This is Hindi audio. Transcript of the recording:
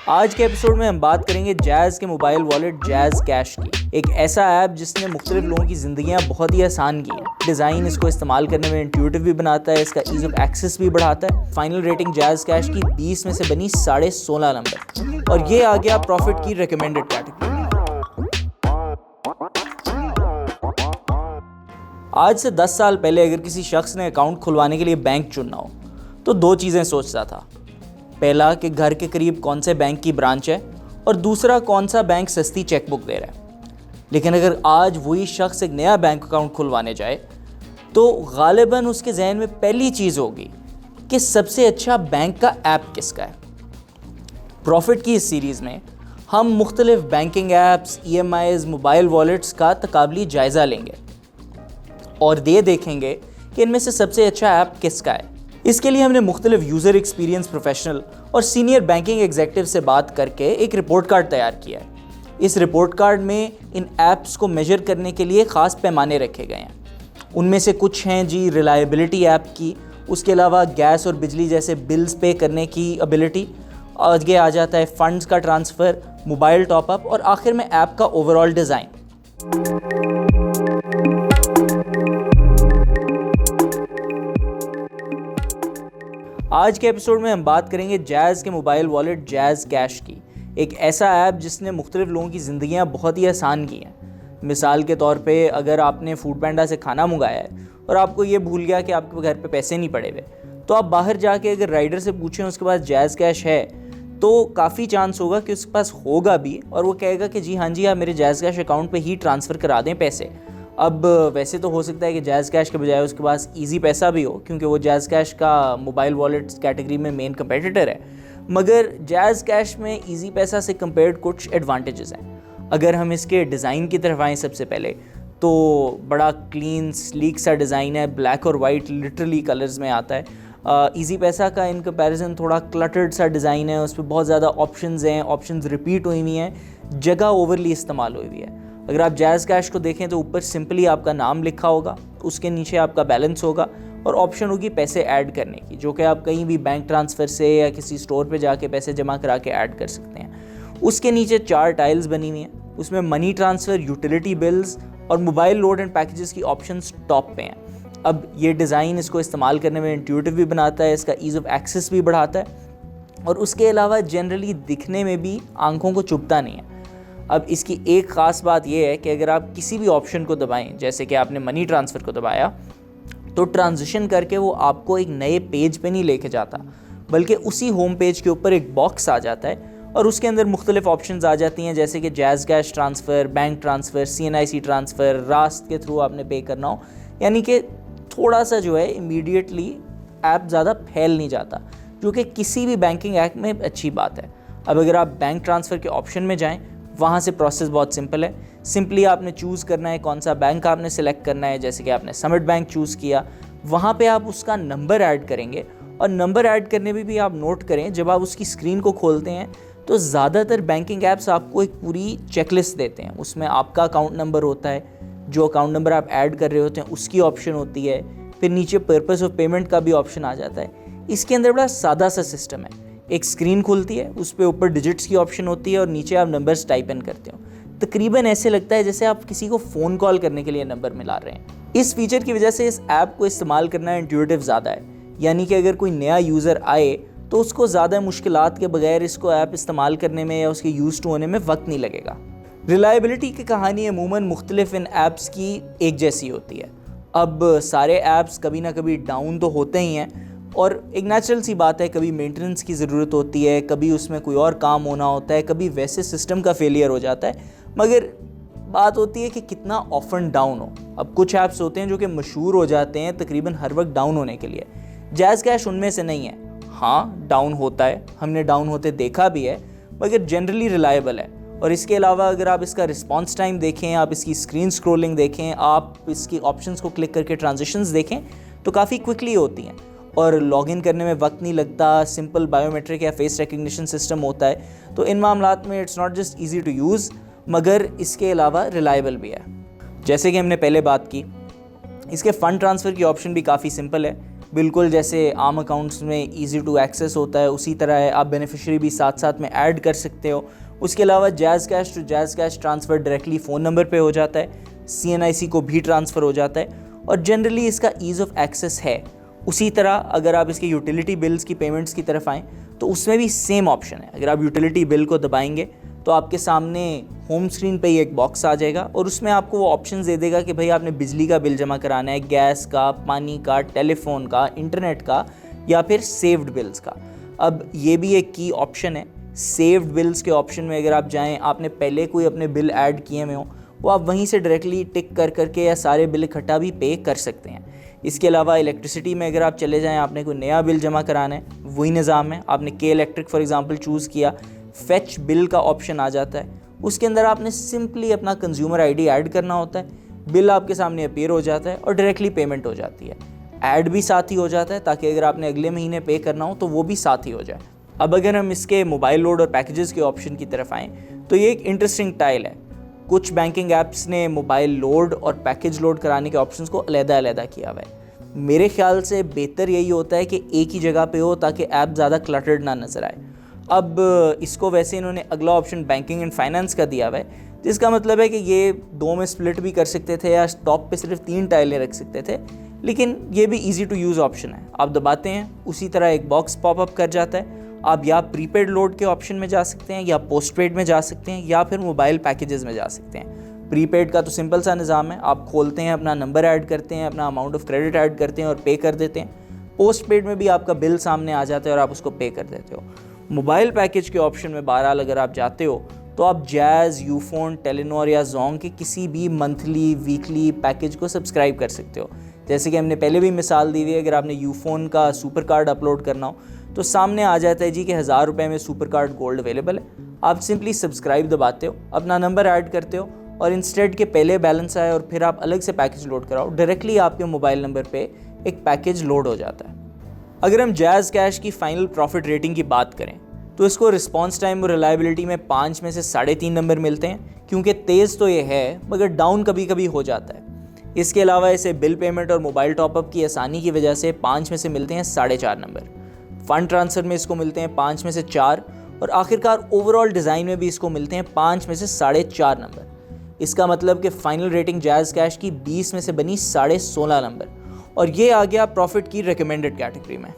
आज के एपिसोड में हम बात करेंगे जैज़ के मोबाइल वॉलेट जैज़ कैश की। एक ऐसा ऐप जिसने मुख्तलिफ लोगों की ज़िंदगियां बहुत ही आसान की हैं। डिज़ाइन इसको इस्तेमाल करने में इंट्यूटिव भी बनाता है, इसका ईज़ ऑफ एक्सेस भी बढ़ाता है। फाइनल रेटिंग जैज़ कैश की 20 में से बनी 16.5 नंबर और ये आ गया प्रॉफिट की रिकमेंडेड कैटेगरी। आज से 10 साल पहले अगर किसी शख्स ने अकाउंट खुलवाने के लिए बैंक चुनना हो तो दो चीज़ें सोचता था। पहला कि घर के करीब कौन से बैंक की ब्रांच है और दूसरा कौन सा बैंक सस्ती चेकबुक दे रहा है। लेकिन अगर आज वही शख्स एक नया बैंक अकाउंट खुलवाने जाए तो गालिबन उसके जहन में पहली चीज़ होगी कि सबसे अच्छा बैंक का ऐप किसका है। प्रॉफिट की इस सीरीज़ में हम मुख्तलिफ banking apps, EMIs, mobile wallets का तकाबली जायज़ा लेंगे और ये देखेंगे कि इनमें से सबसे अच्छा ऐप किसका है। इसके लिए हमने मुख्तलिफ यूज़र एक्सपीरियंस प्रोफेशनल और सीनियर बैंकिंग एग्जीक्यूटिव से बात करके एक रिपोर्ट कार्ड तैयार किया है। इस रिपोर्ट कार्ड में इन ऐप्स को मेजर करने के लिए ख़ास पैमाने रखे गए हैं। उनमें से कुछ हैं जी रिलायबिलिटी ऐप की, उसके अलावा गैस और बिजली जैसे बिल्स पे करने की एबिलिटी, आगे आ जाता है फ़ंड्स का ट्रांसफ़र, मोबाइल टॉपअप और आखिर में ऐप का ओवरऑल डिज़ाइन। आज के एपिसोड में हम बात करेंगे जैज़ के मोबाइल वॉलेट जैज़ कैश की। एक ऐसा ऐप जिसने मुख्तलिफ लोगों की ज़िंदगियां बहुत ही आसान की हैं। मिसाल के तौर पे अगर आपने फूड पैंडा से खाना मंगाया है और आपको ये भूल गया कि आपके घर पे पैसे नहीं पड़े हुए, तो आप बाहर जाके अगर राइडर से पूछें उसके पास जैज़ कैश है तो काफ़ी चांस होगा कि उसके पास होगा भी और वो कहेगा कि जी हाँ जी, आप मेरे जैज़ कैश अकाउंट पे ही ट्रांसफ़र करा दें पैसे। अब वैसे तो हो सकता है कि जैज़ कैश के बजाय उसके पास इजी पैसा भी हो, क्योंकि वो जैज़ कैश का मोबाइल वॉलेट कैटेगरी में मेन कंपेटिटर है। मगर जैज़ कैश में इजी पैसा से कंपेयर्ड कुछ एडवांटेजेस हैं। अगर हम इसके डिज़ाइन की तरफ आएँ सबसे पहले तो बड़ा क्लीन स्लीक सा डिज़ाइन है, ब्लैक और वाइट लिटरली कलर्स में आता है। इजी पैसा का इन कंपैरिजन थोड़ा क्लटर्ड सा डिज़ाइन है, उस पर बहुत ज़्यादा ऑप्शंस हैं, ऑप्शंस रिपीट हुई हुई हैं, जगह ओवरली इस्तेमाल हुई हुई है। अगर आप जैज़ कैश को देखें तो ऊपर सिंपली आपका नाम लिखा होगा, उसके नीचे आपका बैलेंस होगा और ऑप्शन होगी पैसे ऐड करने की, जो कि आप कहीं भी बैंक ट्रांसफ़र से या किसी स्टोर पे जाके पैसे जमा करा के ऐड कर सकते हैं। उसके नीचे 4 टाइल्स बनी हुई हैं, उसमें मनी ट्रांसफ़र, यूटिलिटी बिल्स और मोबाइल लोड एंड पैकेजेस की ऑप्शंस टॉप पे हैं। अब ये डिज़ाइन इसको इस्तेमाल करने में इंट्यूटिव भी बनाता है, इसका ईज़ ऑफ एक्सेस भी बढ़ाता है और उसके अलावा जनरली दिखने में भी आंखों को चुभता नहीं है। अब इसकी एक ख़ास बात यह है कि अगर आप किसी भी ऑप्शन को दबाएं, जैसे कि आपने मनी ट्रांसफ़र को दबाया, तो ट्रांजिशन करके वो आपको एक नए पेज पे नहीं लेके जाता, बल्कि उसी होम पेज के ऊपर एक बॉक्स आ जाता है और उसके अंदर मुख्तलिफ ऑप्शंस आ जाती हैं, जैसे कि jazz Cash transfer, bank transfer, CNIC transfer, रास्त के थ्रू आपने पे करना हो। यानी कि थोड़ा सा जो है इमीडिएटली ऐप ज़्यादा फैल नहीं जाता, जो कि किसी भी बैंकिंग ऐप में अच्छी बात है। अब अगर आप बैंक ट्रांसफ़र के ऑप्शन में जाएँ, वहाँ से प्रोसेस बहुत सिंपल है। सिंपली आपने चूज़ करना है कौन सा बैंक आपने सेलेक्ट करना है, जैसे कि आपने समिट बैंक चूज़ किया, वहाँ पे आप उसका नंबर ऐड करेंगे और नंबर ऐड करने में भी आप नोट करें, जब आप उसकी स्क्रीन को खोलते हैं तो ज़्यादातर बैंकिंग ऐप्स आपको एक पूरी चेकलिस्ट देते हैं। उसमें आपका अकाउंट नंबर होता है, जो अकाउंट नंबर आप ऐड कर रहे होते हैं उसकी ऑप्शन होती है, फिर नीचे पर्पस ऑफ पेमेंट का भी ऑप्शन आ जाता है। इसके अंदर बड़ा सादा सा सिस्टम है। एक स्क्रीन खुलती है, उस पर ऊपर डिजिट्स की ऑप्शन होती है और नीचे आप नंबर्स टाइप इन करते हो। तकरीबन ऐसे लगता है जैसे आप किसी को फ़ोन कॉल करने के लिए नंबर मिला रहे हैं। इस फीचर की वजह से इस ऐप को इस्तेमाल करना इंट्यूटिव ज़्यादा है, यानी कि अगर कोई नया यूज़र आए तो उसको ज़्यादा मुश्किलात के बगैर इसको ऐप इस्तेमाल करने में या उसके यूज़ टू होने में वक्त नहीं लगेगा। रिलायबिलिटी की कहानी अमूमन मुख्तलिफ इन ऐप्स की एक जैसी होती है। अब सारे ऐप्स कभी ना कभी डाउन तो होते ही हैं और एक नेचुरल सी बात है, कभी मेंटेनेंस की ज़रूरत होती है, कभी उसमें कोई और काम होना होता है, कभी वैसे सिस्टम का फेलियर हो जाता है। मगर बात होती है कि कितना ऑफन डाउन हो। अब कुछ ऐप्स होते हैं जो कि मशहूर हो जाते हैं तकरीबन हर वक्त डाउन होने के लिए। जैज़ कैश उनमें से नहीं है। हाँ, डाउन होता है, हमने डाउन होते देखा भी है, मगर जनरली रिलायबल है। और इसके अलावा अगर आप इसका रिस्पॉन्स टाइम देखें, आप इसकी स्क्रीन स्क्रोलिंग देखें, आप इसकी ऑप्शंस को क्लिक करके ट्रांजिशंस देखें तो काफ़ी क्विकली होती हैं और लॉगिन करने में वक्त नहीं लगता। सिंपल बायोमेट्रिक या फेस रिकग्निशन सिस्टम होता है, तो इन मामलात में it's not just easy to use, मगर इसके अलावा रिलायबल भी है। जैसे कि हमने पहले बात की, इसके फ़ंड ट्रांसफ़र की ऑप्शन भी काफ़ी सिंपल है। बिल्कुल जैसे आम अकाउंट्स में ईजी टू एक्सेस होता है उसी तरह है, आप बेनिफिशियरी भी साथ साथ में ऐड कर सकते हो। उसके अलावा Jazz Cash to Jazz Cash transfer directly phone number पे हो जाता है, CNIC को भी ट्रांसफ़र हो जाता है और जनरली इसका ईज़ ऑफ एक्सेस है। उसी तरह अगर आप इसके यूटिलिटी बिल्स की पेमेंट्स की तरफ आएँ तो उसमें भी सेम ऑप्शन है। अगर आप यूटिलिटी बिल को दबाएंगे तो आपके सामने होम स्क्रीन पे ही एक बॉक्स आ जाएगा और उसमें आपको वो ऑप्शन दे देगा कि भाई आपने बिजली का बिल जमा कराना है, गैस का, पानी का, टेलीफोन का, इंटरनेट का या फिर सेव्ड बिल्स का। अब ये भी एक की ऑप्शन है, सेव्ड बिल्स के ऑप्शन में अगर आप जाएं, आपने पहले कोई अपने बिल ऐड किए हुए हो वो आप वहीं से डायरेक्टली टिक कर करके या सारे बिल इकट्ठा भी पे कर सकते हैं। इसके अलावा इलेक्ट्रिसिटी में अगर आप चले जाएं, आपने कोई नया बिल जमा कराना है, वही निज़ाम है। आपने के इलेक्ट्रिक फॉर एग्जांपल चूज़ किया, फेच बिल का ऑप्शन आ जाता है, उसके अंदर आपने सिंपली अपना कंज्यूमर आईडी ऐड करना होता है, बिल आपके सामने अपीयर हो जाता है और डायरेक्टली पेमेंट हो जाती है। ऐड भी साथ ही हो जाता है ताकि अगर आपने अगले महीने पे करना हो तो वो भी साथ ही हो जाए। अब अगर हम इसके मोबाइल लोड और पैकेजेस के ऑप्शन की तरफ आएँ तो ये एक इंटरेस्टिंग टाइल है। कुछ बैंकिंग ऐप्स ने मोबाइल लोड और पैकेज लोड कराने के ऑप्शंस को अलग-अलग किया हुआ है। मेरे ख्याल से बेहतर यही होता है कि एक ही जगह पे हो ताकि ऐप ज़्यादा क्लटर्ड ना नज़र आए। अब इसको वैसे इन्होंने अगला ऑप्शन बैंकिंग एंड फाइनेंस का दिया हुआ है, जिसका मतलब है कि ये 2 में स्प्लिट भी कर सकते थे या टॉप पे सिर्फ 3 टाइलें रख सकते थे, लेकिन ये भी ईजी टू यूज़ ऑप्शन है। आप दबाते हैं उसी तरह एक बॉक्स पॉपअप कर जाता है। आप या प्रीपेड लोड के ऑप्शन में जा सकते हैं या पोस्टपेड में जा सकते हैं या फिर मोबाइल पैकेजेस में जा सकते हैं। प्रीपेड का तो सिंपल सा निज़ाम है, आप खोलते हैं, अपना नंबर ऐड करते हैं, अपना अमाउंट ऑफ क्रेडिट ऐड करते हैं और पे कर देते हैं। पोस्टपेड में भी आपका बिल सामने आ जाता है और आप उसको पे कर देते हो। मोबाइल पैकेज के ऑप्शन में बहरहाल अगर आप जाते हो तो आप जैज़, यूफोन, टेलीनॉर या जोंग के किसी भी मंथली, वीकली पैकेज को सब्सक्राइब कर सकते हो। जैसे कि हमने पहले भी मिसाल दी हुई है, अगर आपने यूफोन का सुपर कार्ड अपलोड करना हो तो सामने आ जाता है जी कि 1000 रुपये में सुपर कार्ड गोल्ड अवेलेबल है। आप सिंपली सब्सक्राइब दबाते हो, अपना नंबर ऐड करते हो और इंस्टेड के पहले बैलेंस आए और फिर आप अलग से पैकेज लोड कराओ, डायरेक्टली आपके मोबाइल नंबर पे एक पैकेज लोड हो जाता है। अगर हम जैज़ कैश की फाइनल प्रॉफिट रेटिंग की बात करें तो इसको रिस्पॉन्स टाइम और रिलायबिलिटी में 5 में से 3.5 नंबर मिलते हैं, क्योंकि तेज़ तो ये है मगर डाउन कभी कभी हो जाता है। इसके अलावा इसे बिल पेमेंट और मोबाइल टॉपअप की आसानी की वजह से 5 में से मिलते हैं 4.5 नंबर। फ़ंड ट्रांसफ़र में इसको मिलते हैं 5 में से 4 और आखिरकार ओवरऑल डिज़ाइन में भी इसको मिलते हैं 5 में से 4.5 नंबर। इसका मतलब कि फ़ाइनल रेटिंग जैज़ कैश की 20 में से बनी 16.5 नंबर और ये आ गया प्रॉफिट की रिकमेंडेड कैटेगरी में।